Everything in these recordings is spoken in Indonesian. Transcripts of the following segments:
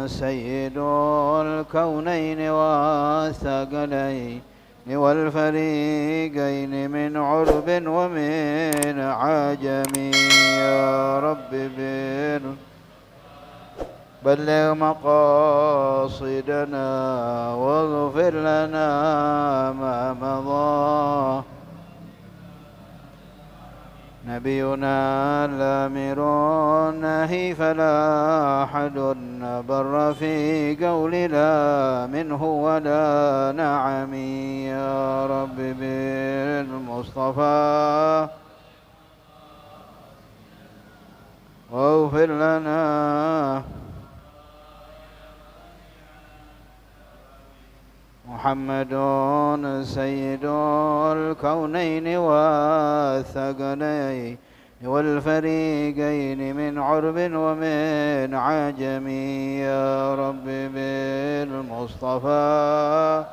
سيد الكونين والثقلين والفريقين من عرب ومن عجم يا رب بلغ مقاصدنا واغفر لنا ما مضى. نبينا الأمير النهي فلا أحد بر في قولنا منه ولا نعم يا رب بالمصطفى واغفر لنا. محمد سيد الكونين والثقلين والفريقين من عرب ومن عجم يا رب بالمصطفى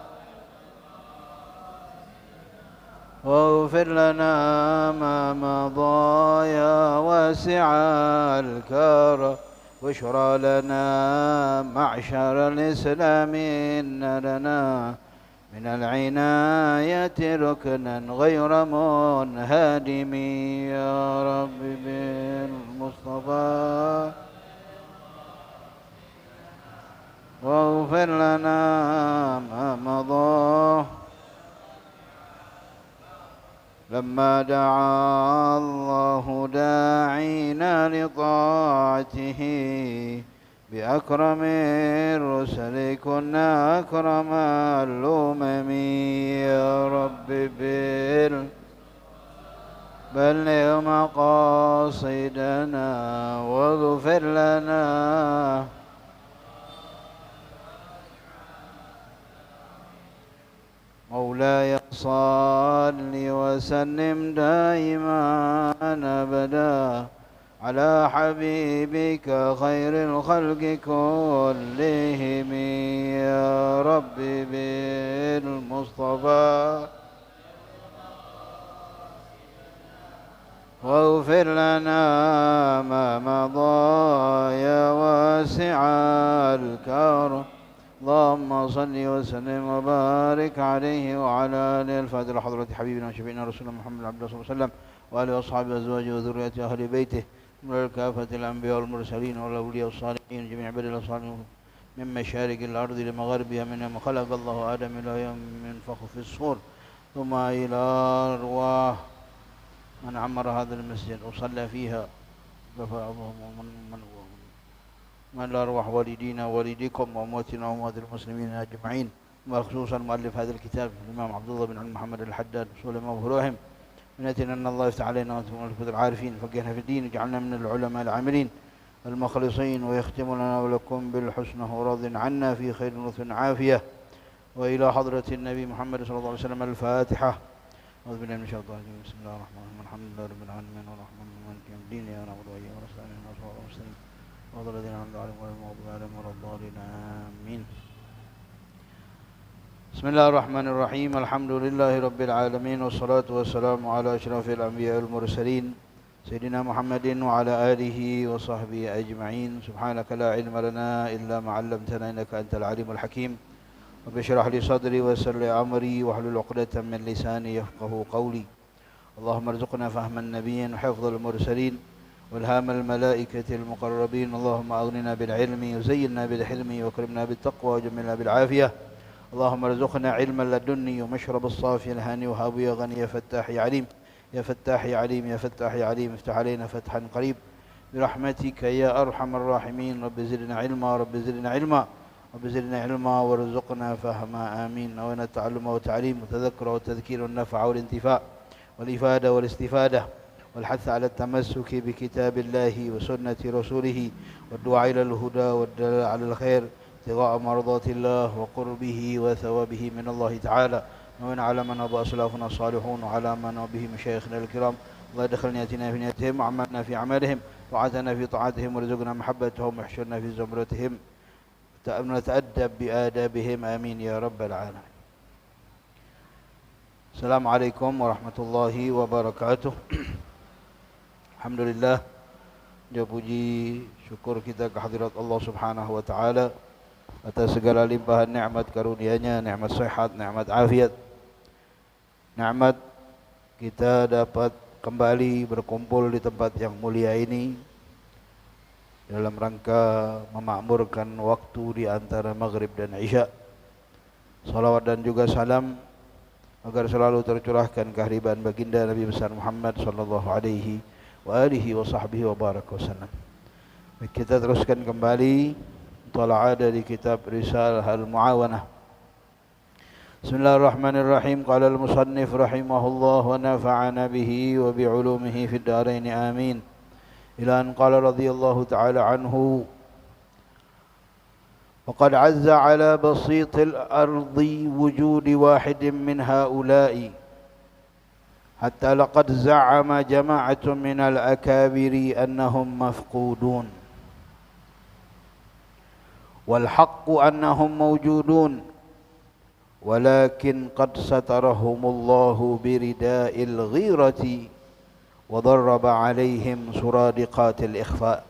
واغفر لنا ما مضى يا واسع الكرم واشرع لنا معشر الإسلام إن لنا من العناية ركنا غير منهدم يا رب بالمصطفى واغفر لنا ما مضى. لما دعا الله داعينا لطاعته بأكرم الرسل كنا أكرم الأمم يا رب بلغ مقاصدنا واغفر لنا. مولاي صل وسلم دائما أبدا على حبيبك خير الخلق كلهم يا رب بالمصطفى واغفر لنا ما مضى يا واسع الكرم. اللهم صل وسلم وبارك عليه وعلى آله الفاتحة لحضرة حبيبنا وشفيعنا رسول محمد عبد الله صلى الله عليه وسلم وآله وأصحابه وأزواجه وذريته أهل بيته من كافة الأنبياء والمرسلين والأولياء والصالحين جميع عباد الله الصالحين من مشارق الأرض لمغاربها من يوم خلق الله آدم إلى يوم ينفخ في الصور ثم إلى أرواح من عمر هذا المسجد وصلى فيها رفعهم من الأرواح والدينا والديكم وأمواتنا وأموات المسلمين أجمعين وخصوصا مؤلف هذا الكتاب الإمام عبد الله بن علي محمد الحداد سليمان فروهم من أتينا أن الله يفتح علينا وأنتم العارفين فقهنا في الدين وجعلنا من العلماء العاملين المخلصين ويختم لنا ولكم بالحسنى وراض عنا في خير لطف عافية. وإلى حضرة النبي محمد صلى الله عليه وسلم الفاتحة. أعوذ بالله من الشيطان الرجيم. بسم الله الرحمن الرحيم. الحمد لله رب العالمين الرحمن الرحيم مالك يوم الدين إياك نعبد وإياك نستعين اهدنا الصراط المستقيم صراط الذين أنعمت عليهم غير المغضوب عليهم ولا الضالين آمين. بسم الله الرحمن الرحيم. الحمد لله رب العالمين والصلاة والسلام على أشرف الأنبياء والمرسلين سيدنا محمد وعلى آله وصحبه أجمعين. سبحانك لا علم لنا إلا ما علمتنا إنك أنت العليم الحكيم. رب اشرح لي صدري ويسر لي أمري واحلل عقدة من لساني يفقهوا قولي. اللهم ارزقنا فهم النبيين وحفظ المرسلين والهام الملائكة المقربين. اللهم أغننا بالعلم وزينا بالحلم وكرمنا بالتقوى وجملنا بالعافية. اللهم ارزقنا علما لدني ومشرب الصافي الهاني وهاب يا غني يا فتاح يا عليم يا فتاح يا عليم يا فتاح يا عليم. افتح علينا فتحا قريب برحمتك يا أرحم الراحمين. رب زدنا علما رب زدنا علما رب زدنا علما وارزقنا فهما آمين. نوينا التعلم والتعليم والتذكر والتذكير والنفع والانتفاع والإفادة والاستفادة والحث على التمسك بكتاب الله وسنة رسوله والدعاء إلى الهدى والدلال على الخير ابتغاء مرضات الله وقربه وثوابه من الله تعالى. نوينا على من أبى أسلافنا الصالحون وعلى من به مشايخنا الكرام. الله يدخل نياتنا في نياتهم وعملنا في أعمالهم وعاتنا في طاعتهم ورزقنا محبتهم واحشرنا في زمرتهم نتأدب بآدابهم آمين يا رب العالمين. السلام عليكم ورحمة الله وبركاته. الحمد لله Puja puji syukur kita kehadirat Allah Subhanahu wa taala atas segala limpahan nikmat karunia-Nya, nikmat sehat, nikmat afiat. Nikmat kita dapat kembali berkumpul di tempat yang mulia ini dalam rangka memakmurkan waktu di antara maghrib dan isya. Salawat dan juga salam agar selalu tercurahkan kehadiran baginda Nabi besar Muhammad sallallahu alaihi wa alihi wa sahbihi wa baraka wasallam. Kita teruskan kembali tala'ah dari kitab Risalah Al-Muawanah. Bismillahirrahmanirrahim. Qala al-musannif rahimahullah wa nafa'ana bihi wa bi'ulumihi fid dharain amin. Ila an qala radhiyallahu ta'ala anhu وقد عز على بسيط الأرض وجود واحد من هؤلاء حتى لقد زعم جماعة من الأكابر أنهم مفقودون والحق أنهم موجودون ولكن قد سترهم الله برداء الغيرة وضرب عليهم سرادقات الإخفاء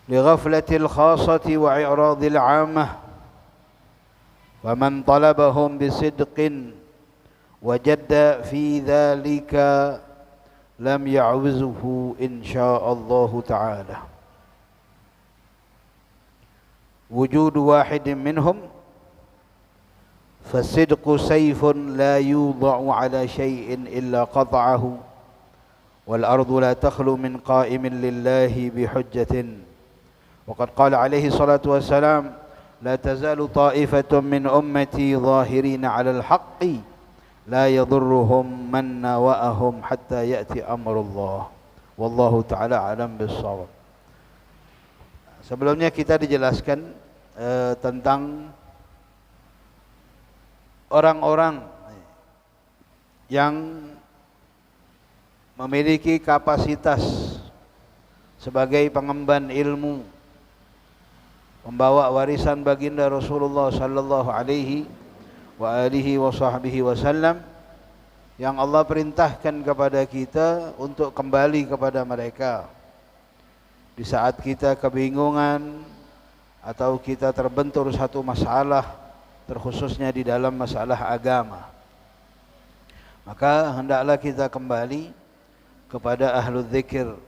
لغفلة الخاصة وإعراض العامة ومن طلبهم بصدق وجد في ذلك لم يعوزه إن شاء الله تعالى وجود واحد منهم فالصدق سيف لا يوضع على شيء إلا قطعه والأرض لا تخلو من قائم لله بحجة وقد قال عليه الصلاة والسلام لا تزال طائفة من أمتي ظاهرين على الحق لا يضرهم من ناوأهم حتى يأتي أمر الله والله تعالى أعلم بالصواب. Sebelumnya kita dijelaskan tentang orang-orang yang memiliki kapasitas sebagai pengemban ilmu, membawa warisan baginda Rasulullah sallallahu alaihi wa alihi wa sahbihi wasallam, yang Allah perintahkan kepada kita untuk kembali kepada mereka di saat kita kebingungan atau kita terbentur satu masalah, terkhususnya di dalam masalah agama. Maka hendaklah kita kembali kepada ahlul dzikir,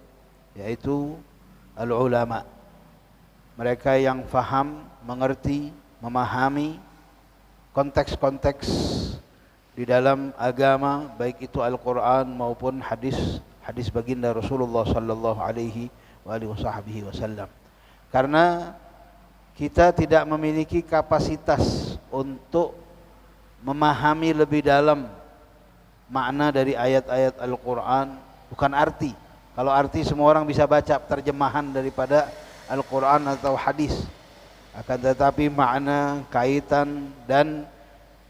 yaitu al-ulama. Mereka yang faham, mengerti, memahami konteks-konteks di dalam agama, baik itu Al-Quran maupun hadis baginda Rasulullah sallallahu alaihi wasallam. Karena kita tidak memiliki kapasitas untuk memahami lebih dalam makna dari ayat-ayat Al-Quran, bukan arti. Kalau arti semua orang bisa baca terjemahan daripada Al-Quran atau hadis, akan tetapi makna, kaitan dan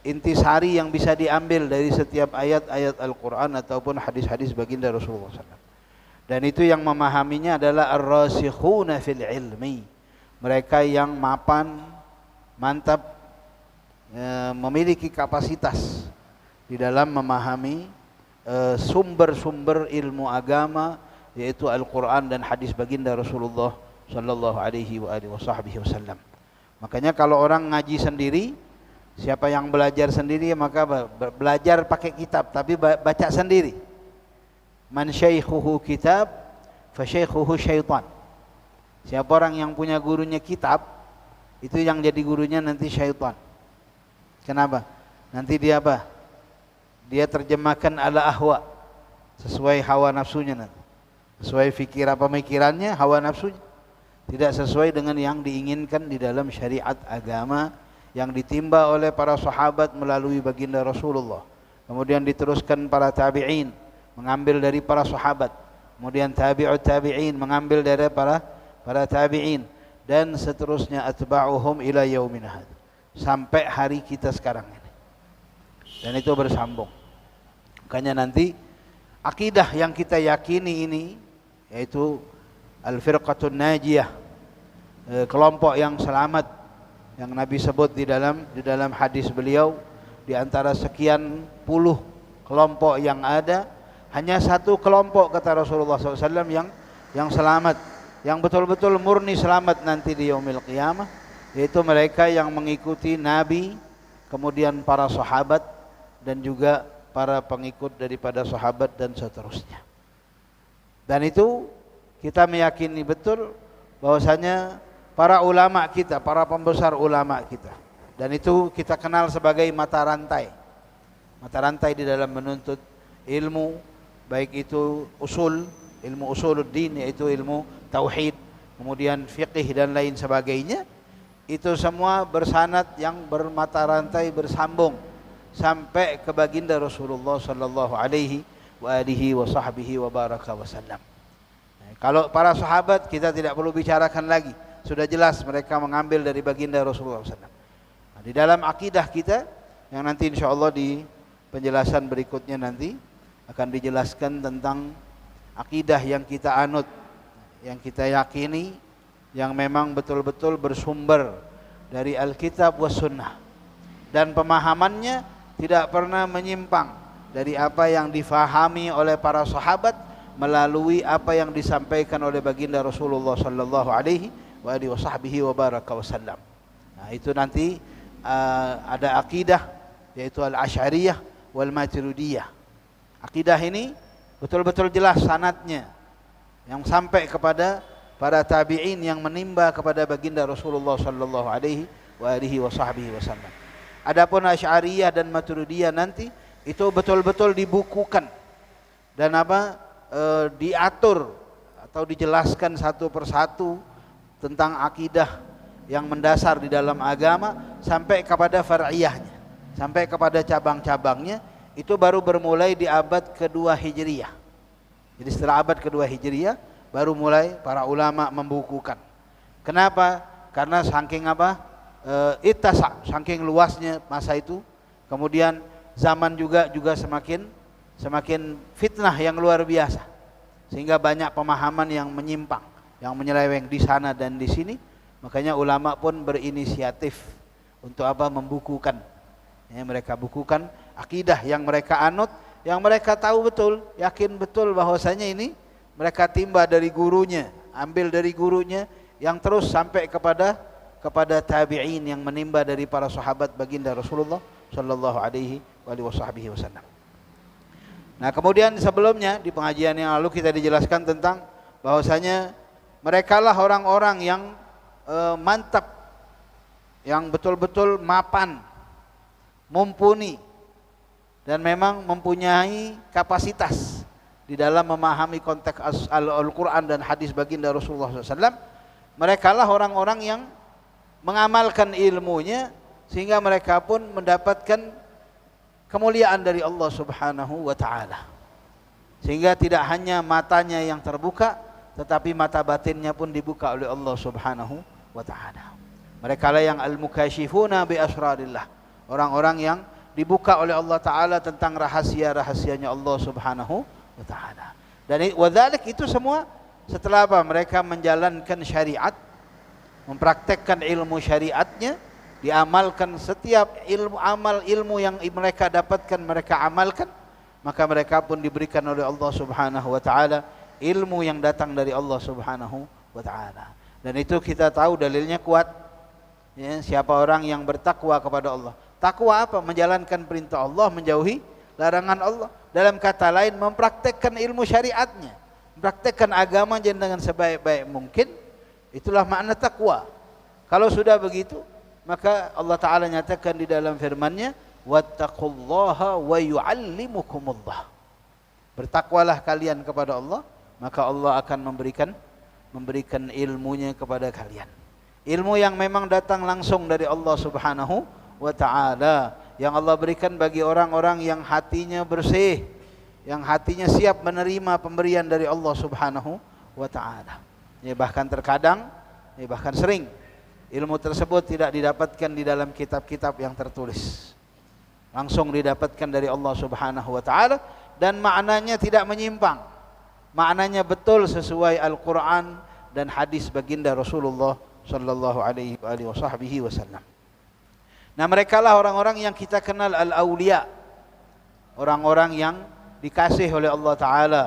intisari yang bisa diambil dari setiap ayat-ayat Al-Quran ataupun hadis-hadis baginda Rasulullah SAW. Dan itu yang memahaminya adalah ar-rasikhuna fil ilmi, mereka yang mapan, mantap, memiliki kapasitas di dalam memahami sumber-sumber ilmu agama, yaitu Al-Quran dan hadis baginda Rasulullah sallallahu alaihi wasallam. Makanya kalau orang ngaji sendiri, siapa yang belajar sendiri maka belajar pakai kitab tapi baca sendiri. Man syaikhuhu kitab fa syaikhuhu syaitan. Siapa orang yang punya gurunya kitab, itu yang jadi gurunya nanti syaitan. Kenapa? Nanti dia apa? Dia terjemahkan ala ahwa, sesuai hawa nafsunya nanti. Sesuai pemikirannya, hawa nafsunya. Tidak sesuai dengan yang diinginkan di dalam syariat agama yang ditimba oleh para sahabat melalui baginda Rasulullah. Kemudian diteruskan para tabi'in, mengambil dari para sahabat. Kemudian tabi'ut tabi'in, mengambil dari para tabi'in. Dan seterusnya atba'uhum ila yaumin hadza, sampai hari kita sekarang ini. Dan itu bersambung. Makanya nanti akidah yang kita yakini ini, yaitu al-firqatun najiyah, kelompok yang selamat, yang Nabi sebut di dalam hadis beliau, di antara sekian puluh kelompok yang ada, hanya satu kelompok kata Rasulullah SAW yang yang selamat, yang betul-betul murni selamat nanti di yaumil qiyamah, yaitu mereka yang mengikuti Nabi, kemudian para sahabat, dan juga para pengikut daripada sahabat dan seterusnya. Dan itu kita meyakini betul bahwasanya para ulama kita, para pembesar ulama kita, dan itu kita kenal sebagai mata rantai di dalam menuntut ilmu, baik itu ilmu usuluddin, yaitu ilmu tauhid, kemudian fiqih dan lain sebagainya. Itu semua bersanad yang bermata rantai, bersambung sampai ke baginda Rasulullah sallallahu alaihi wa alihi wa sahbihi wa baraka wasallam. Kalau para sahabat kita tidak perlu bicarakan lagi, sudah jelas mereka mengambil dari baginda Rasulullah SAW. Nah, di dalam akidah kita yang nanti insyaallah di penjelasan berikutnya nanti akan dijelaskan tentang akidah yang kita anut, yang kita yakini, yang memang betul-betul bersumber dari Alkitab was Sunnah, dan pemahamannya tidak pernah menyimpang dari apa yang difahami oleh para sahabat melalui apa yang disampaikan oleh baginda Rasulullah sallallahu alaihi wa alihi wasahbihi wa baraka wasallam. Nah, itu nanti ada akidah, yaitu al-Asy'ariyah wal Maturidiyah. Akidah ini betul-betul jelas sanadnya yang sampai kepada para tabi'in yang menimba kepada baginda Rasulullah sallallahu alaihi wa alihi wasahbihi wasallam. Adapun Asy'ariyah dan Maturidiyah nanti itu betul-betul dibukukan dan diatur atau dijelaskan satu persatu tentang akidah yang mendasar di dalam agama sampai kepada far'iyahnya, sampai kepada cabang-cabangnya. Itu baru bermulai di abad kedua Hijriyah. Jadi setelah abad kedua Hijriyah baru mulai para ulama membukukan. Kenapa? Karena saking ittasa, saking luasnya masa itu. Kemudian zaman juga semakin fitnah yang luar biasa, sehingga banyak pemahaman yang menyimpang, yang menyeleweng di sana dan di sini. Makanya ulama pun berinisiatif untuk membukukan. Ya, mereka bukukan akidah yang mereka anut, yang mereka tahu betul, yakin betul bahwasanya ini mereka timba dari gurunya, ambil dari gurunya, yang terus sampai kepada tabi'in yang menimba dari para sahabat baginda Rasulullah sallallahu alaihi wasallam. Nah, kemudian sebelumnya di pengajian yang lalu kita dijelaskan tentang bahwasanya merekalah orang-orang yang mantap, yang betul-betul mapan, mumpuni, dan memang mempunyai kapasitas di dalam memahami konteks Al-Quran dan hadis baginda Rasulullah SAW. Merekalah orang-orang yang mengamalkan ilmunya sehingga mereka pun mendapatkan kemuliaan dari Allah Subhanahu wa taala. Sehingga tidak hanya matanya yang terbuka, tetapi mata batinnya pun dibuka oleh Allah Subhanahu wa taala. Merekalah yang al-mukashifuna bi asrarillah, orang-orang yang dibuka oleh Allah taala tentang rahasia-rahasianya Allah Subhanahu wa taala. Dan wadzalik itu semua setelah mereka menjalankan syariat, mempraktekkan ilmu syariatnya, diamalkan setiap ilmu yang mereka dapatkan, mereka amalkan, maka mereka pun diberikan oleh Allah Subhanahu wa taala ilmu yang datang dari Allah Subhanahu wa taala. Dan itu kita tahu dalilnya kuat. Ya, siapa orang yang bertakwa kepada Allah. Takwa apa? Menjalankan perintah Allah, menjauhi larangan Allah. Dalam kata lain, mempraktekkan ilmu syariatnya, mempraktekkan agama dengan sebaik-baik mungkin. Itulah makna takwa. Kalau sudah begitu, maka Allah Ta'ala nyatakan di dalam firman-Nya, wattaqullaha wa yu'allimukumullah. Bertakwalah kalian kepada Allah, maka Allah akan memberikan ilmunya kepada kalian. Ilmu yang memang datang langsung dari Allah Subhanahu wa Ta'ala, yang Allah berikan bagi orang-orang yang hatinya bersih, yang hatinya siap menerima pemberian dari Allah Subhanahu wa Ta'ala. Ya, bahkan terkadang, bahkan sering ilmu tersebut tidak didapatkan di dalam kitab-kitab yang tertulis, langsung didapatkan dari Allah Subhanahu wa taala, dan maknanya tidak menyimpang, maknanya betul sesuai Al-Quran dan hadis baginda Rasulullah sallallahu alaihi wasallam. Nah, merekalah orang-orang yang kita kenal al-auliya, orang-orang yang dikasih oleh Allah taala,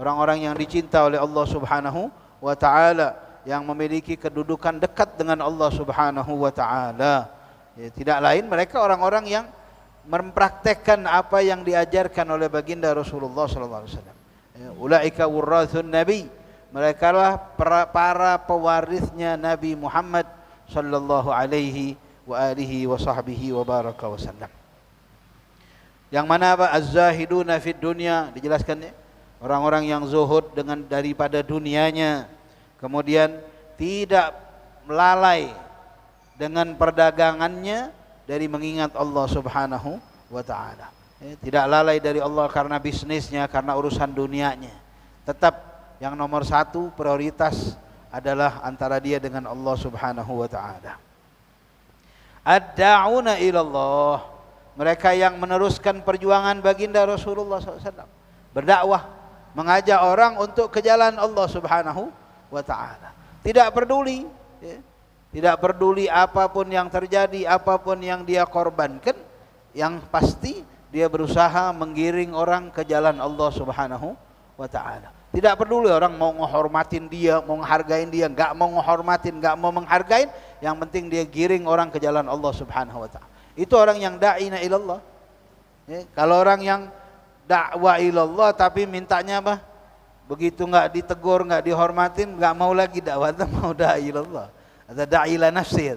orang-orang yang dicinta oleh Allah Subhanahu wa taala, yang memiliki kedudukan dekat dengan Allah Subhanahu wa taala. Ya, tidak lain mereka orang-orang yang mempraktekkan apa yang diajarkan oleh baginda Rasulullah sallallahu alaihi wasallam. Ya, ulaika wurrathun nabi, mereka lah para pewarisnya Nabi Muhammad sallallahu alaihi wa alihi wa sahbihi wa baraka wasallam. Yang mana apa? Az-zahiduna fid dunya, dijelaskan ya. Orang-orang yang zuhud daripada dunianya, kemudian tidak lalai dengan perdagangannya dari mengingat Allah Subhanahu wa taala. Tidak lalai dari Allah karena bisnisnya, karena urusan dunianya. Tetap yang nomor satu prioritas adalah antara dia dengan Allah Subhanahu wa taala. Ad-da'una ilallah, mereka yang meneruskan perjuangan baginda Rasulullah SAW, berdakwah, mengajak orang untuk ke jalan Allah Subhanahu wa taala. Tidak peduli ya, tidak peduli apapun yang terjadi, apapun yang dia korbankan, yang pasti dia berusaha menggiring orang ke jalan Allah Subhanahu wa taala. Tidak peduli orang mau menghormatin dia, mau menghargain dia, enggak mau menghormatin, enggak mau menghargain, yang penting dia giring orang ke jalan Allah Subhanahu wa taala. Itu orang yang da'ina ilallah. Ya, kalau orang yang dakwah ilallah tapi mintanya apa? Begitu enggak ditegur, enggak dihormatin, enggak mau lagi dakwah, mau da'i ilallah. Ada da'i ila nafsi.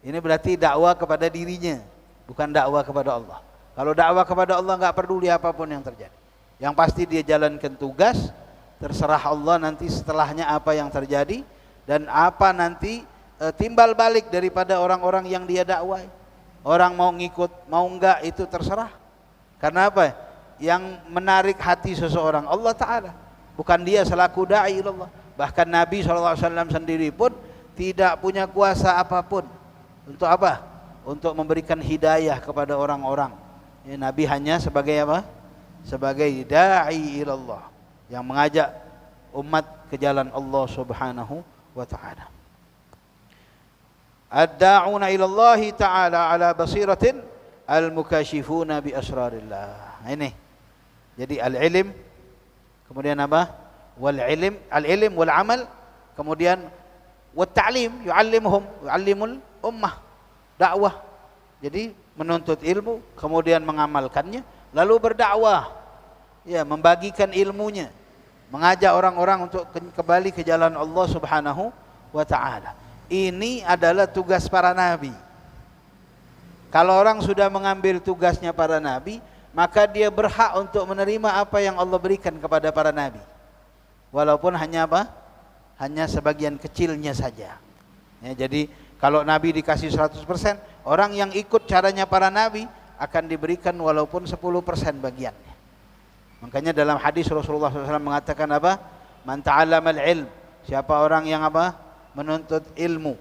Ini berarti dakwah kepada dirinya, bukan dakwah kepada Allah. Kalau dakwah kepada Allah enggak peduli apapun yang terjadi. Yang pasti dia jalankan tugas, terserah Allah nanti setelahnya apa yang terjadi dan apa nanti timbal balik daripada orang-orang yang dia dakwai. Orang mau ngikut, mau enggak itu terserah. Karena apa? Yang menarik hati seseorang Allah Ta'ala, bukan dia selaku da'i Allah. Bahkan Nabi SAW sendiri pun tidak punya kuasa apapun. Untuk apa? Untuk memberikan hidayah kepada orang-orang. Ya, Nabi hanya sebagai apa? Sebagai da'i ilallah, yang mengajak umat ke jalan Allah Subhanahu wa taala. Ad-da'una ilallahi ta'ala ala basiratin al-mukashifuna bi asrarillah. Ini. Jadi al-ilm, kemudian apa? Wal ilm, al-ilm wal amal, kemudian wat ta'lim, yu'allimul ummah. Dakwah. Jadi menuntut ilmu, kemudian mengamalkannya, lalu berdakwah. Ya, membagikan ilmunya, mengajak orang-orang untuk kembali ke jalan Allah Subhanahu wa taala. Ini adalah tugas para nabi. Kalau orang sudah mengambil tugasnya para nabi, maka dia berhak untuk menerima apa yang Allah berikan kepada para nabi. Walaupun hanya apa? Hanya sebagian kecilnya saja. Ya, jadi kalau nabi dikasih 100%, orang yang ikut caranya para nabi akan diberikan walaupun 10% bagiannya. Makanya dalam hadis Rasulullah SAW mengatakan apa? Man ta'allamal ilm, siapa orang yang apa? Menuntut ilmu.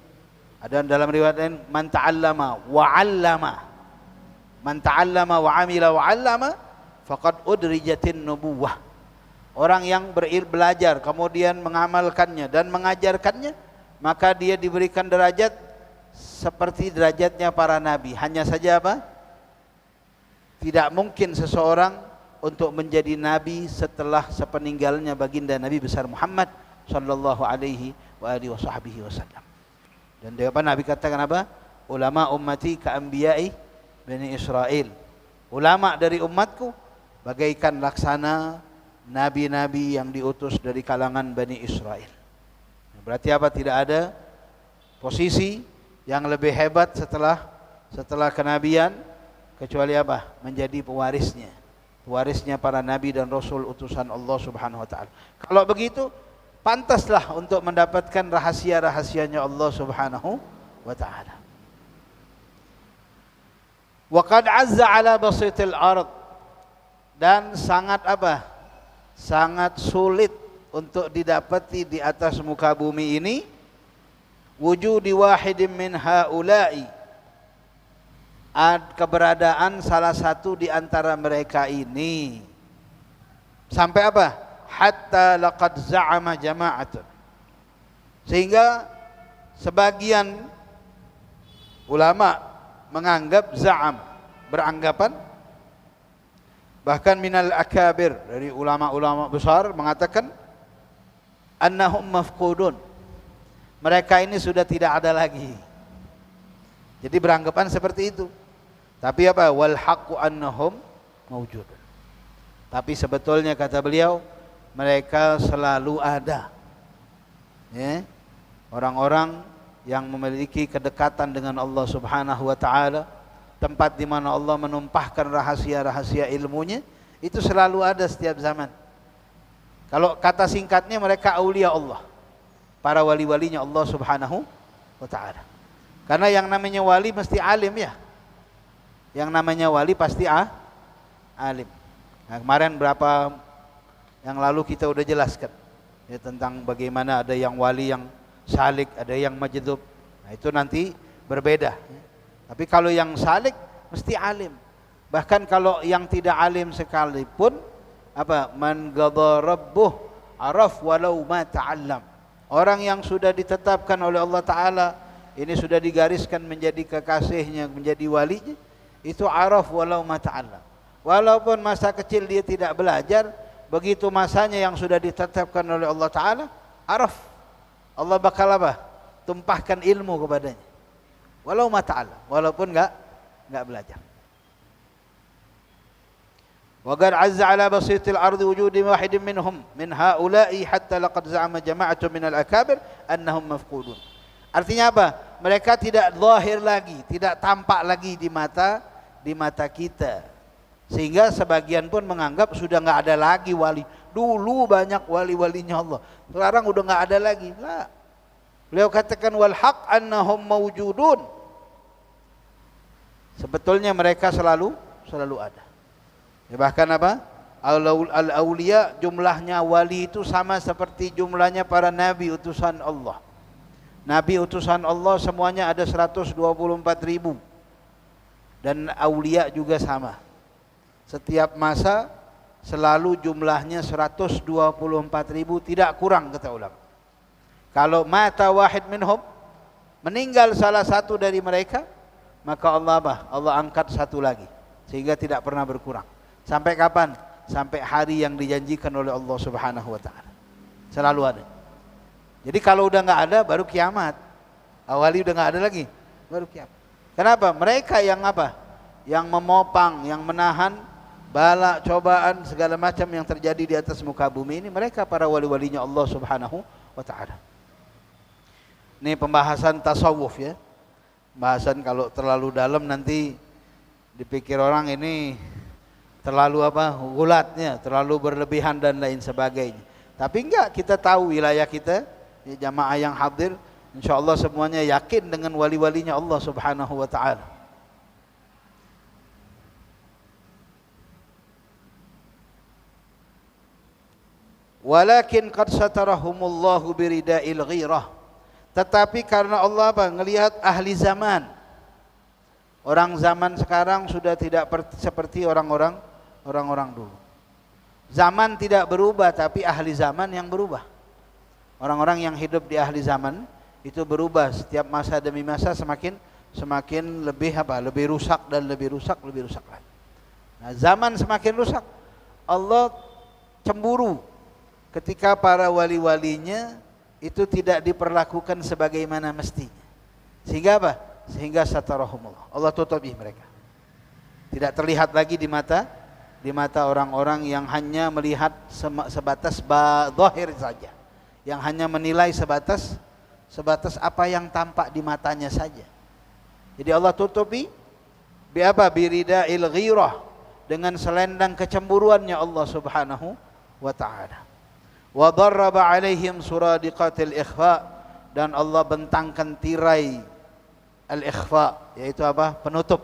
Ada dalam riwayat lain, man ta'allama wa 'allama. Man ta'allama wa 'amila wa 'allama faqad udrijatin nubuwah. Orang yang belajar kemudian mengamalkannya dan mengajarkannya, maka dia diberikan derajat seperti derajatnya para nabi. Hanya saja apa? Tidak mungkin seseorang untuk menjadi nabi setelah sepeninggalnya baginda Nabi besar Muhammad sallallahu alaihi wa alihi wasallam. Dan dia apa? Nabi katakan apa? Ulama ummati ka anbiya'i Bani Israel. Ulama dari umatku bagaikan laksana nabi-nabi yang diutus dari kalangan Bani Israel. Berarti apa? Tidak ada posisi yang lebih hebat setelah kenabian kecuali apa? Menjadi pewarisnya para nabi dan rasul utusan Allah Subhanahu wa taala. Kalau begitu, pantaslah untuk mendapatkan rahasia-rahasianya Allah Subhanahu wa taala. Wa qad 'azza 'ala basitil ard, dan sangat apa? Sangat sulit untuk didapati di atas muka bumi ini wujudi wahidin min haula'i, keberadaan salah satu di antara mereka ini. Sampai apa? Hatta laqad za'ama jama'atun, sehingga sebagian ulama menganggap za'am, beranggapan Bahkan minal akabir, dari ulama-ulama besar mengatakan annahum mafqudun. Mereka ini sudah tidak ada lagi. Jadi beranggapan seperti itu. Tapi apa? Wal haqqu annahum mawjudun. Tapi sebetulnya kata beliau, mereka selalu ada. Ya. Orang-orang yang memiliki kedekatan dengan Allah Subhanahu wa taala, tempat di mana Allah menumpahkan rahasia-rahasia ilmunya, itu selalu ada setiap zaman. Kalau kata singkatnya, mereka aulia Allah, para wali-walinya Allah Subhanahu wa taala. Karena yang namanya wali mesti alim ya. Yang namanya wali pasti alim. Nah, kemarin yang lalu kita udah jelaskan ya, tentang bagaimana ada yang wali yang salik, ada yang majdub. Nah, itu nanti berbeda. Tapi kalau yang salik mesti alim. Bahkan kalau yang tidak alim sekalipun, apa? Man ghadha rabbuh araf walau ma ta'allam. Orang yang sudah ditetapkan oleh Allah Ta'ala, ini sudah digariskan menjadi kekasihnya, menjadi walinya, itu araf walau ma ta'allam. Walaupun masa kecil dia tidak belajar, begitu masanya yang sudah ditetapkan oleh Allah Ta'ala, araf. Allah bakal apa? Tumpahkan ilmu kepadanya. Walau ma ta'allam, walaupun enggak belajar. Wa qad 'azza 'ala basitil ardi wujudi wahidin minhum min haula'i hatta laqad za'ama jama'atun minal akabir annahum mafqudun. Artinya apa? Mereka tidak zahir lagi, tidak tampak lagi di mata kita. Sehingga sebagian pun menganggap sudah enggak ada lagi wali. Dulu banyak wali-walinya Allah, sekarang udah enggak ada lagi. Lah. Beliau katakan wal haq annahum mawjudun. Sebetulnya mereka selalu ada. Ya, bahkan apa? Al-auliya, jumlahnya wali itu sama seperti jumlahnya para nabi utusan Allah. Nabi utusan Allah semuanya ada 124.000. Dan auliya juga sama. Setiap masa selalu jumlahnya 124.000, tidak kurang kata ulama. Kalau mata wahid minhum, meninggal salah satu dari mereka, maka Allah Allah angkat satu lagi, sehingga tidak pernah berkurang. Sampai kapan? Sampai hari yang dijanjikan oleh Allah Subhanahu wa taala. Selalu ada. Jadi kalau udah enggak ada baru kiamat. Awali udah enggak ada lagi, baru kiamat. Kenapa? Mereka yang apa? Yang memopang, yang menahan bala, cobaan, segala macam yang terjadi di atas muka bumi ini, mereka para wali-walinya Allah Subhanahu wa taala. Ini pembahasan tasawuf ya. Pembahasan kalau terlalu dalam nanti dipikir orang ini terlalu apa? Gulatnya, terlalu berlebihan dan lain sebagainya. Tapi enggak, kita tahu wilayah kita, ya, jamaah yang hadir, insyaallah semuanya yakin dengan wali-walinya Allah Subhanahu wa taala. Walakin qad satarahumullahu birida'il ghirah. Tetapi karena Allah apa? Ngelihat ahli zaman. Orang zaman sekarang sudah tidak seperti orang-orang dulu. Zaman tidak berubah, tapi ahli zaman yang berubah. Orang-orang yang hidup di ahli zaman itu berubah setiap masa demi masa, semakin lebih apa? Lebih rusak dan lebih rusak lagi. Nah, zaman semakin rusak, Allah cemburu ketika para wali-walinya itu tidak diperlakukan sebagaimana mestinya. Sehingga apa? Sehingga satarahumullah, Allah tutupi mereka. Tidak terlihat lagi di mata orang-orang yang hanya melihat sebatas zahir saja, yang hanya menilai sebatas apa yang tampak di matanya saja. Jadi Allah tutupi bi apa? Birida'il ghirah, dengan selendang kecemburuannya Allah Subhanahu wa taala. Wa darraba alaihim suradiqatil ikhfa, dan Allah bentangkan tirai al-ikhfa, yaitu apa? Penutup,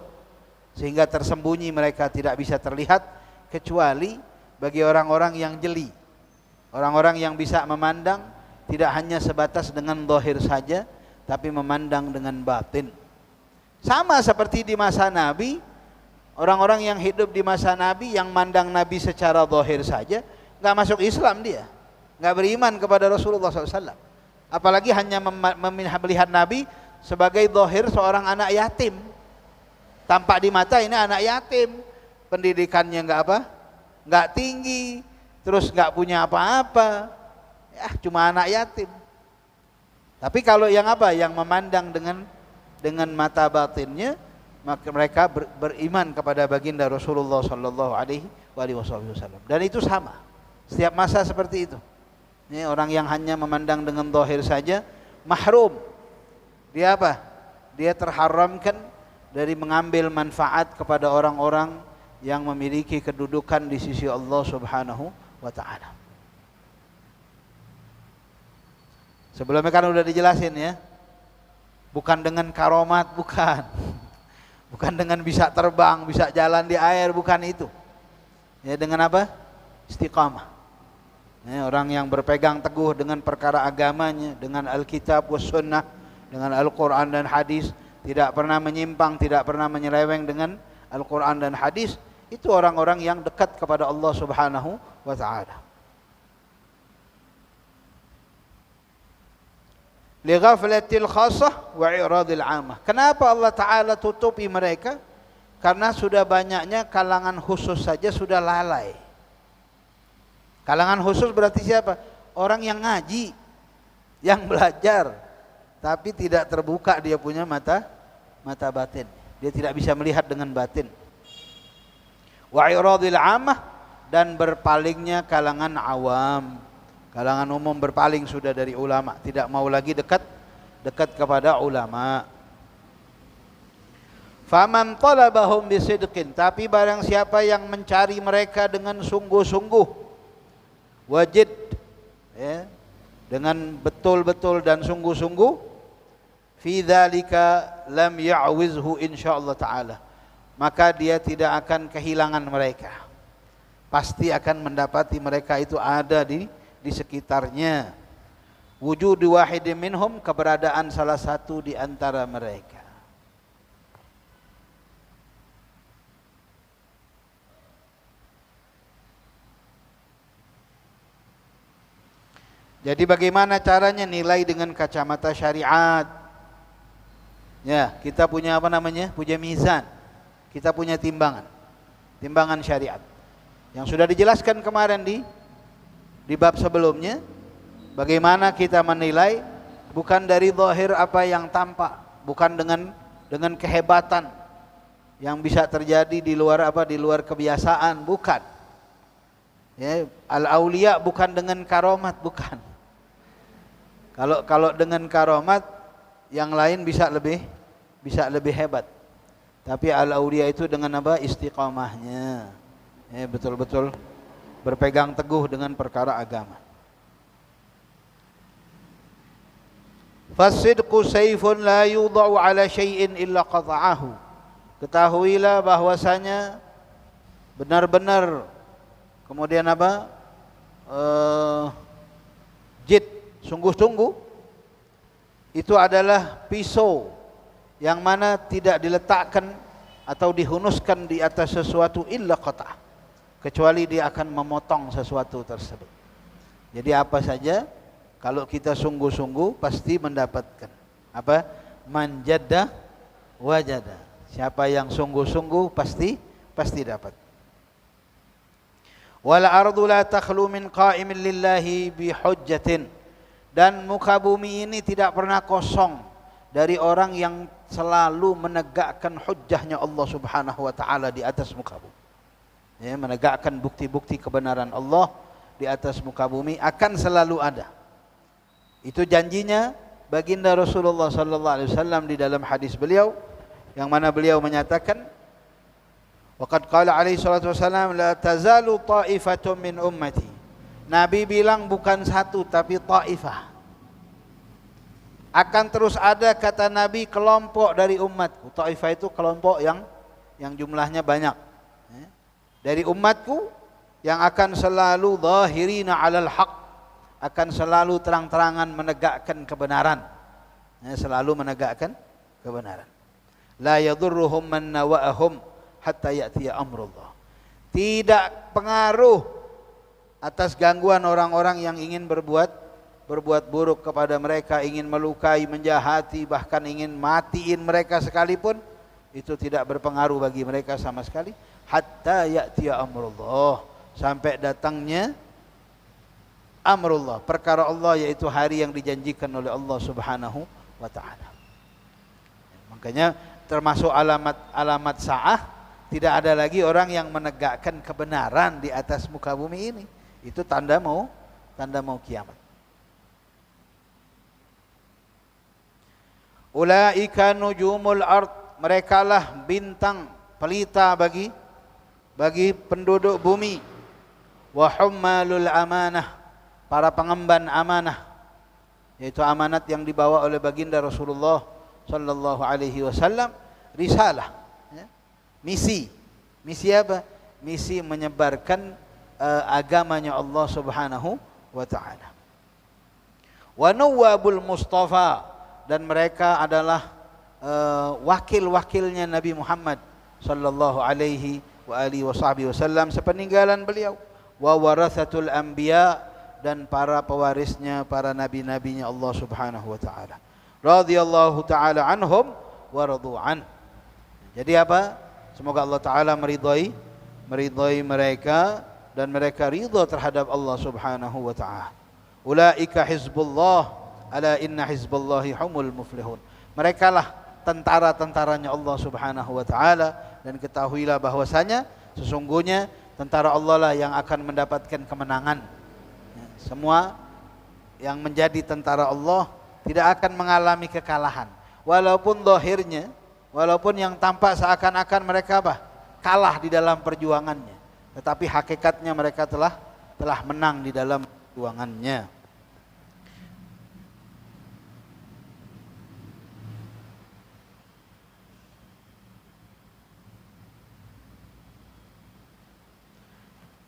sehingga tersembunyi mereka, tidak bisa terlihat kecuali bagi orang-orang yang jeli, orang-orang yang bisa memandang tidak hanya sebatas dengan zahir saja, tapi memandang dengan batin. Sama seperti di masa Nabi, orang-orang yang hidup di masa Nabi yang mandang Nabi secara zahir saja, nggak masuk Islam dia, nggak beriman kepada Rasulullah SAW. Apalagi hanya melihat Nabi sebagai zahir seorang anak yatim. Tampak di mata ini anak yatim, pendidikannya nggak tinggi, terus nggak punya apa-apa, ya cuma anak yatim. Tapi kalau yang apa? Yang memandang dengan mata batinnya, maka mereka beriman kepada baginda Rasulullah sallallahu alaihi wasallam. Dan itu sama. Setiap masa seperti itu. Ini orang yang hanya memandang dengan zahir saja mahrum. Dia apa? Dia terharamkan dari mengambil manfaat kepada orang-orang yang memiliki kedudukan di sisi Allah Subhanahu wa taala. Sebelumnya kan udah dijelasin ya. Bukan dengan karomat, bukan. Bukan dengan bisa terbang, bisa jalan di air, bukan itu. Ya dengan apa? Istiqamah. Ya, orang yang berpegang teguh dengan perkara agamanya, dengan Alkitab was sunnah, dengan Al-Quran dan hadis, tidak pernah menyimpang, tidak pernah menyeleweng dengan Al-Quran dan hadis, itu orang-orang yang dekat kepada Allah Subhanahu wa taala. Li ghaflatil khassah wa i'radil 'amah. Kenapa Allah taala tutupi mereka? Karena sudah banyaknya kalangan khusus saja sudah lalai. Kalangan khusus berarti siapa? Orang yang ngaji, yang belajar, tapi tidak terbuka dia punya mata batin. Dia tidak bisa melihat dengan batin. Wa i'radil 'amah, dan berpalingnya kalangan awam. Kalangan umum berpaling sudah dari ulama, tidak mau lagi dekat kepada ulama. Faman talabahum bisidqin, tapi barang siapa yang mencari mereka dengan sungguh-sungguh, wajid, ya, dengan betul-betul dan sungguh-sungguh, fi dzalika lam ya'wizhu insyaallah taala, maka dia tidak akan kehilangan mereka. Pasti akan mendapati mereka itu ada di sekitarnya. Wujudu wahidin minhum, keberadaan salah satu di antara mereka. Jadi bagaimana caranya nilai dengan kacamata syariat? Ya, kita punya apa namanya? Punya mizan. Kita punya timbangan. Timbangan syariat. Yang sudah dijelaskan kemarin di bab sebelumnya, bagaimana kita menilai bukan dari zahir apa yang tampak, bukan dengan kehebatan yang bisa terjadi di luar kebiasaan, bukan. Ya, al-auliya bukan dengan karomat, bukan. Kalau dengan karomat yang lain bisa lebih hebat. Tapi al-auliya itu dengan apa? Istiqamahnya. Ya, betul-betul berpegang teguh dengan perkara agama. Fasidqu sayfun la yudha'u ala syai'in illa qata'ahu. Ketahuilah bahwasanya benar-benar, kemudian apa? Jid, sungguh-sungguh, itu adalah pisau yang mana tidak diletakkan atau dihunuskan di atas sesuatu illa qata'ah, kecuali dia akan memotong sesuatu tersebut. Jadi apa saja kalau kita sungguh-sungguh pasti mendapatkan. Apa? Man jadda wajada. Siapa yang sungguh-sungguh pasti dapat. Wal ardu la takhlu min qa'imin lillahi bi hujjatin. Dan muka bumi ini tidak pernah kosong dari orang yang selalu menegakkan hujjahnya Allah Subhanahu wa taala di atas muka bumi. Ya, menegakkan bukti-bukti kebenaran Allah di atas muka bumi akan selalu ada. Itu janjinya baginda Rasulullah sallallahu alaihi wasallam di dalam hadis beliau, yang mana beliau menyatakan, waqad qala alaihi salatu wasallam, la tazalu ta'ifatun min ummati. Nabi bilang bukan satu tapi ta'ifah. Akan terus ada, kata Nabi, kelompok dari umatku. Ta'ifah itu kelompok yang jumlahnya banyak. Dari umatku yang akan selalu zahirina 'alal haq, akan selalu terang-terangan menegakkan kebenaran. Selalu menegakkan kebenaran. La yadurruhum man nawa'ahum hatta ya'tiya amrullah. Tidak pengaruh atas gangguan orang-orang yang ingin berbuat buruk kepada mereka, ingin melukai, menjahati, bahkan ingin matiin mereka sekalipun, itu tidak berpengaruh bagi mereka sama sekali. Hatta ya'tiya amrullah, sampai datangnya amrullah, perkara Allah, yaitu hari yang dijanjikan oleh Allah Subhanahu wa taala. Makanya termasuk alamat sa'ah, tidak ada lagi orang yang menegakkan kebenaran di atas muka bumi ini. Itu tanda mau kiamat. Ulaika nujumul ard, merekalah bintang pelita bagi penduduk bumi. Wa hummalul amanah, para pengemban amanah, yaitu amanat yang dibawa oleh baginda Rasulullah sallallahu alaihi wasallam, risalah, ya. Misi apa? Misi menyebarkan agamanya Allah Subhanahu wa taala. Wa nawwabul mustafa, dan mereka adalah wakil-wakilnya Nabi Muhammad sallallahu alaihi wa alihi wasallam sepeninggalan beliau. Wa warathatul anbiya, dan para pewarisnya, para nabi-nabinya Allah Subhanahu wa taala. Radhiyallahu taala anhum wa radu'an. Jadi apa? Semoga Allah taala meridhai mereka dan mereka ridha terhadap Allah Subhanahu wa taala. Ulaika hizbullah, ala inna hizballahi humul muflihun. Merekalah tentara-tentaranya Allah Subhanahu wa taala, dan ketahuilah bahwasanya sesungguhnya tentara Allah lah yang akan mendapatkan kemenangan. Semua yang menjadi tentara Allah tidak akan mengalami kekalahan. Walaupun zahirnya, walaupun yang tampak seakan-akan mereka kalah di dalam perjuangannya, tetapi hakikatnya mereka telah menang di dalam perjuangannya.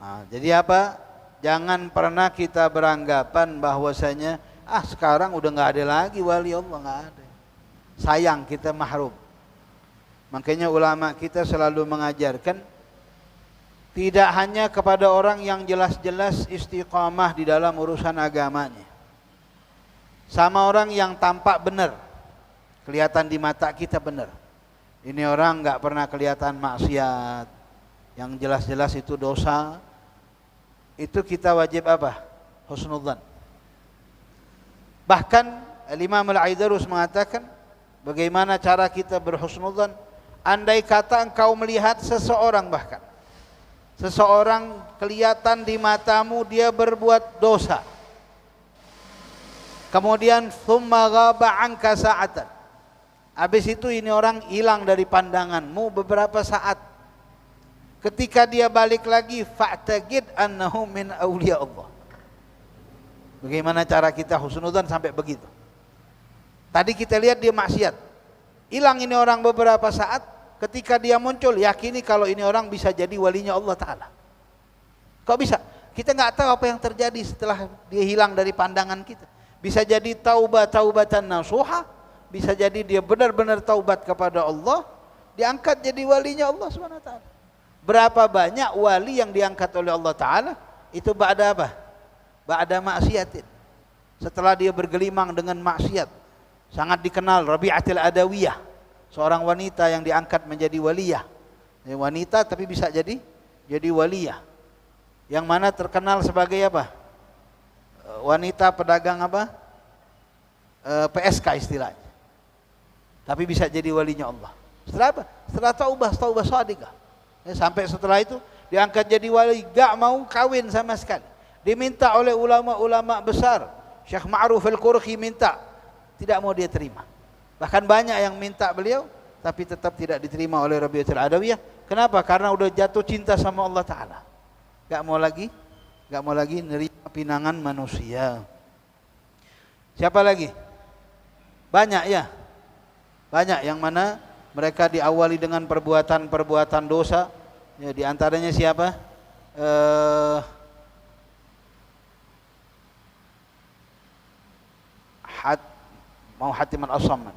Nah, jadi apa? Jangan pernah kita beranggapan bahwasanya sekarang udah nggak ada lagi wali Allah, nggak ada. Sayang kita mahrum. Makanya ulama kita selalu mengajarkan tidak hanya kepada orang yang jelas-jelas istiqamah di dalam urusan agamanya, sama orang yang tampak benar, kelihatan di mata kita benar. Ini orang nggak pernah kelihatan maksiat, yang jelas-jelas itu dosa. Itu kita wajib husnudzan. Bahkan Imam Al-Aidarus mengatakan, bagaimana cara kita berhusnudzan? Andai kata engkau melihat seseorang, bahkan seseorang kelihatan di matamu dia berbuat dosa, kemudian thumma ghaba anka sa'atan, habis itu ini orang hilang dari pandanganmu beberapa saat. Ketika dia balik lagi, fa'taqid annahu min awliya Allah. Bagaimana cara kita husnudzan sampai begitu? Tadi kita lihat dia maksiat, hilang ini orang beberapa saat, ketika dia muncul, yakini kalau ini orang bisa jadi walinya Allah Ta'ala. Kok bisa? Kita nggak tahu apa yang terjadi setelah dia hilang dari pandangan kita. Bisa jadi taubatan nasuha, bisa jadi dia benar-benar taubat kepada Allah, diangkat jadi walinya Allah Subhanahu wa taala. Berapa banyak wali yang diangkat oleh Allah Ta'ala itu ba'da apa? Ba'da maksiatin. Setelah dia bergelimang dengan maksiat. Sangat dikenal Rabi'atul Adawiyah, seorang wanita yang diangkat menjadi waliyah. Wanita tapi bisa jadi waliyah. Yang mana terkenal sebagai apa? Wanita pedagang PSK istilahnya. Tapi bisa jadi walinya Allah. Setelah apa? Setelah taubah shadiqah. Sampai setelah itu diangkat jadi wali, gak mau kawin sama sekali. Diminta oleh ulama-ulama besar, Syekh Ma'ruf Al-Qurhi minta, tidak mau dia terima. Bahkan banyak yang minta beliau, tapi tetap tidak diterima oleh Rabi'atul Adawiyah. Kenapa? Karena udah jatuh cinta sama Allah Ta'ala. Gak mau lagi nerima pinangan manusia. Siapa lagi? Banyak ya. Banyak yang mana mereka diawali dengan perbuatan dosa. Ya, di antaranya siapa? Hatim al-Assam.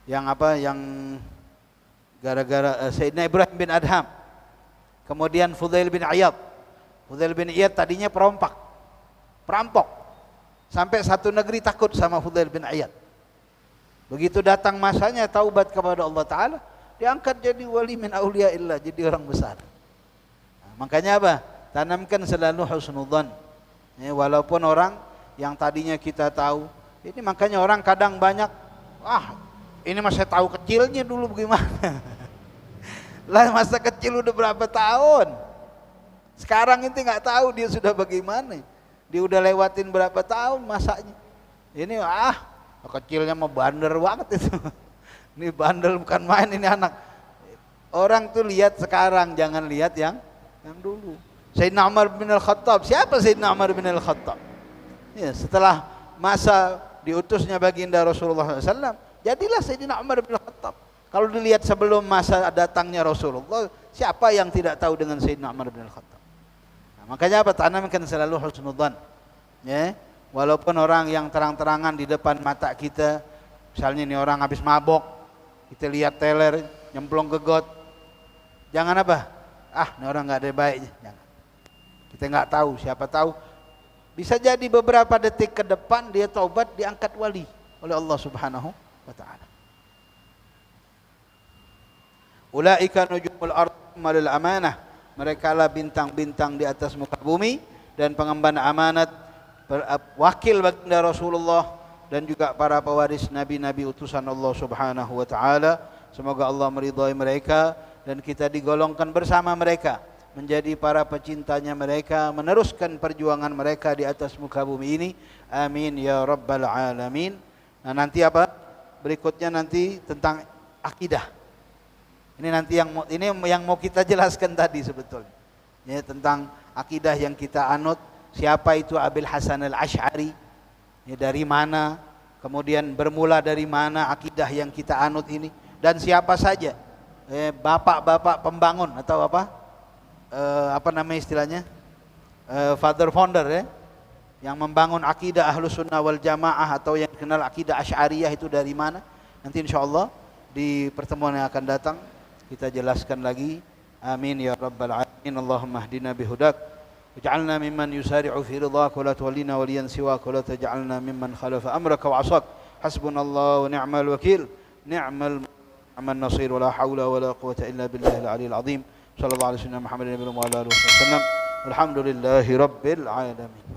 Yang gara-gara Sayyidina Ibrahim bin Adham. Kemudian Fudail bin Iyad. Fudail bin Iyad tadinya perampok. Sampai satu negeri takut sama Fudail bin Iyad. Begitu datang masanya taubat kepada Allah Ta'ala, diangkat jadi wali min awliyaillah, jadi orang besar. Makanya apa? Tanamkan selalu husnudzan. Ya, walaupun orang yang tadinya kita tahu, ini makanya orang kadang banyak, ini masa tahu kecilnya dulu bagaimana. Lah masa kecil udah berapa tahun? Sekarang ini nggak tahu dia sudah bagaimana. Dia udah lewatin berapa tahun masanya. Ini kecilnya mah bandel banget itu. Ini bandel bukan main ini anak. Orang tuh lihat sekarang, jangan lihat yang dulu. Sayyidina Umar bin Al-Khattab, siapa Sayyidina Umar bin Al-Khattab? Ya, setelah masa diutusnya baginda Rasulullah SAW, jadilah Sayyidina Umar bin Al-Khattab. Kalau dilihat sebelum masa datangnya Rasulullah, siapa yang tidak tahu dengan Sayyidina Umar bin Al-Khattab? Nah, makanya apa? Tanamkan selalu husnudzan. Ya, walaupun orang yang terang-terangan di depan mata kita, misalnya ini orang habis mabok, kita lihat teler, nyemplung ke got, jangan apa? Ini orang nggak ada baiknya. Jangan. Kita nggak tahu, siapa tahu bisa jadi beberapa detik ke depan dia taubat, diangkat wali oleh Allah Subhanahu wa taala. Ulaika nujumul ardh malil amanah. Mereka lah bintang-bintang di atas muka bumi dan pengemban amanat, wakil baginda Rasulullah dan juga para pewaris nabi-nabi utusan Allah Subhanahu wa taala. Semoga Allah meridhai mereka dan kita digolongkan bersama mereka menjadi para pecintanya mereka, meneruskan perjuangan mereka di atas muka bumi ini. Amin ya rabbal alamin. Nah, nanti apa? Berikutnya nanti tentang akidah. Ini nanti yang mau kita jelaskan tadi sebetulnya. Ya, tentang akidah yang kita anut. Siapa itu Abil Hasan Al-Asy'ari? Ya, dari mana? Kemudian bermula dari mana akidah yang kita anut ini? Dan siapa saja bapak-bapak pembangun atau apa namanya istilahnya, father founder ya, yang membangun akidah Ahlus Sunnah wal Jamaah atau yang dikenal akidah Asy'ariyah itu dari mana? Nanti insyaallah di pertemuan yang akan datang kita jelaskan lagi. Amin ya rabbal alamin. Allahumma hdina bihudak waj'alna mimman yusari'u fi ridhak wa la tuwallina waliyan siwak wa la taj'alna mimman khalafa amraka wa 'asak. Hasbunallahu wa ni'mal wakil. Ni'mal nasir wa la hawla wa la quwwata illa billahil aliyyil azim. Sallallahu alaihi wasallam Muhammadin wa ala alihi wasallam. Alhamdulillahi rabbil alamin.